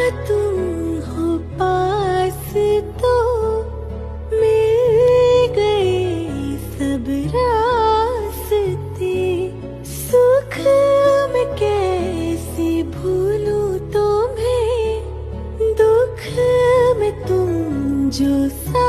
तुम हो पास तो मिल गए सब रास्ते। सुख में कैसे भूलूं तुम्हें, दुख में तुम जो सा